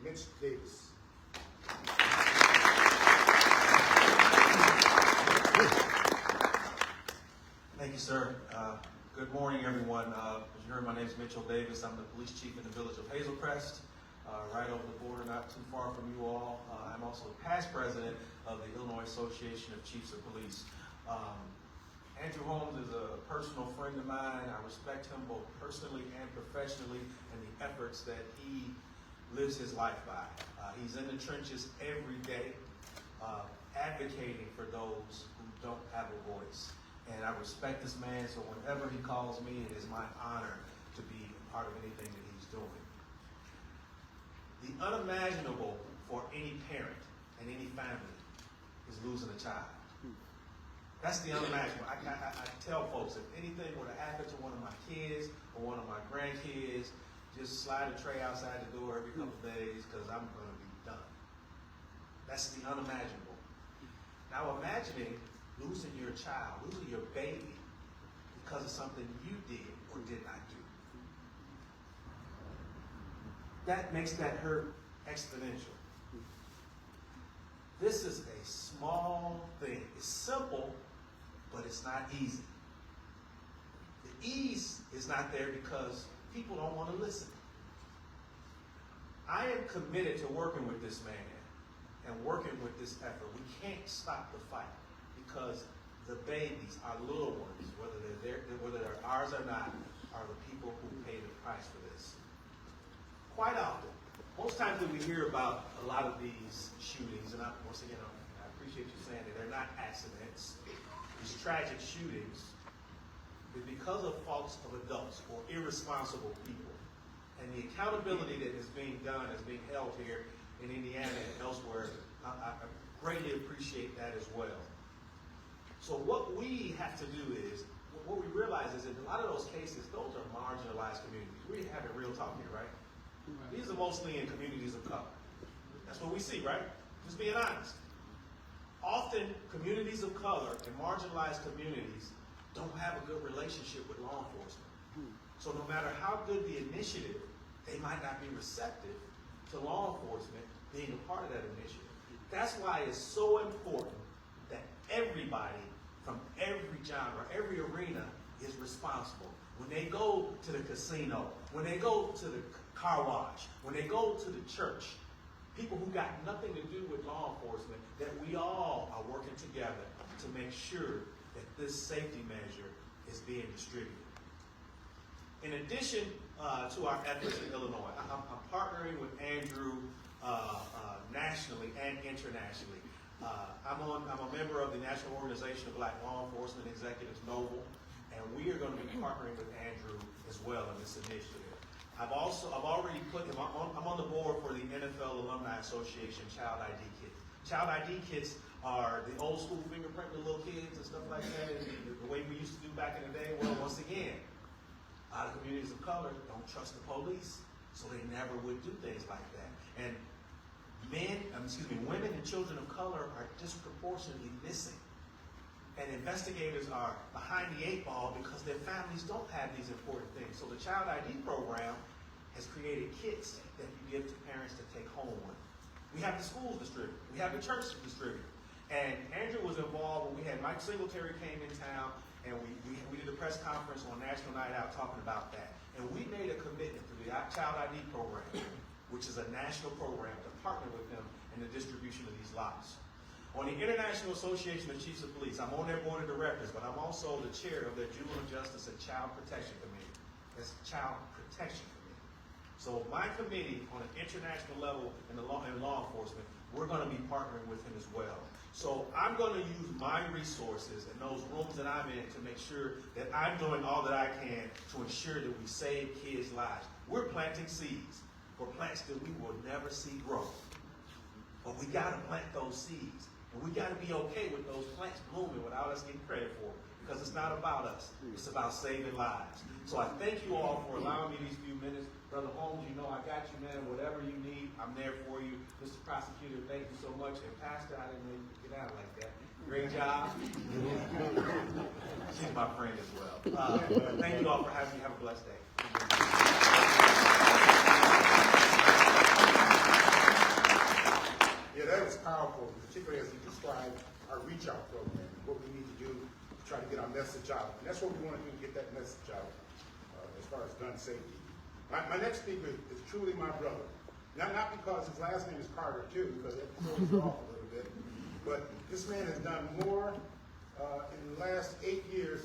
Mitch Davis. Thank you, sir. Good morning, everyone. As you heard, my name is Mitchell Davis. I'm the police chief in the village of Hazelcrest, right over the border, not too far from you all. I'm also the past president of the Illinois Association of Chiefs of Police. Andrew Holmes is a personal friend of mine. I respect him both personally and professionally and the efforts that he lives his life by. He's in the trenches every day, advocating for those who don't have a voice. And I respect this man, so whenever he calls me, it is my honor to be a part of anything that he's doing. The unimaginable for any parent and any family is losing a child. That's the unimaginable. I tell folks, if anything were to happen to one of my kids or one of my grandkids, just slide a tray outside the door every couple of days because I'm going to be done. That's the unimaginable. Now imagining losing your child, losing your baby because of something you did or did not do. That makes that hurt exponential. This is a small thing. It's simple, but it's not easy. The ease is not there because people don't want to listen. I am committed to working with this man and working with this effort. We can't stop the fight because the babies, our little ones, whether they're ours or not, are the people who pay the price for this. Quite often, most times that we hear about a lot of these shootings, and once again, I appreciate you saying that they're not accidents. These tragic shootings is because of faults of adults or irresponsible people. And the accountability that is being done, is being held here in Indiana and elsewhere, I greatly appreciate that as well. So what we have to do is, what we realize is that in a lot of those cases, those are marginalized communities. We have it real talk here, right? These are mostly in communities of color. That's what we see, right? Just being honest. Often, communities of color and marginalized communities don't have a good relationship with law enforcement. So no matter how good the initiative, they might not be receptive to law enforcement being a part of that initiative. That's why it's so important that everybody from every genre, every arena is responsible. When they go to the casino, when they go to the car wash, when they go to the church, people who got nothing to do with law enforcement, that we all are working together to make sure that this safety measure is being distributed. In addition to our efforts in Illinois, I'm partnering with Andrew nationally and internationally. I'm a member of the National Organization of Black Law Enforcement Executives, NOBLE, and we are going to be partnering with Andrew as well in this initiative. I've already put him I'm on the board for the NFL Alumni Association Child ID Kits. Child ID kits are the old school fingerprint with little kids and stuff like that, the way we used to do back in the day. Well, once again, a lot of communities of color don't trust the police, so they never would do things like that. And women and children of color are disproportionately missing. And investigators are behind the eight ball because their families don't have these important things. So the Child ID program has created kits that you give to parents to take home with. We have the schools distribute. We have the church distribute. And Andrew was involved when we had Mike Singletary came in town, and we did a press conference on National Night Out talking about that. And we made a commitment through the Child ID program, which is a national program, to partner with them in the distribution of these lots. On the International Association of Chiefs of Police, I'm on their board of directors, but I'm also the chair of their Juvenile Justice and Child Protection Committee. That's Child Protection Committee. So my committee on an international level in law enforcement, we're going to be partnering with him as well. So I'm going to use my resources and those rooms that I'm in to make sure that I'm doing all that I can to ensure that we save kids' lives. We're planting seeds for plants that we will never see grow. But we got to plant those seeds. And we got to be okay with those plants blooming without us getting credit for it, because it's not about us. It's about saving lives. So I thank you all for allowing me these few minutes. Brother Holmes, you know I got you, man. Whatever you need, I'm there for you. Mr. Prosecutor, thank you so much. And Pastor, I didn't know you could get out like that. Great job. She's my friend as well. Thank you all for having me. Have a blessed day. powerful, particularly as he described our reach out program and what we need to do to try to get our message out. And that's what we want to do to get that message out as far as gun safety. My next speaker is truly my brother. Not because his last name is Carter too, because it throws you off a little bit, but this man has done more in the last 8 years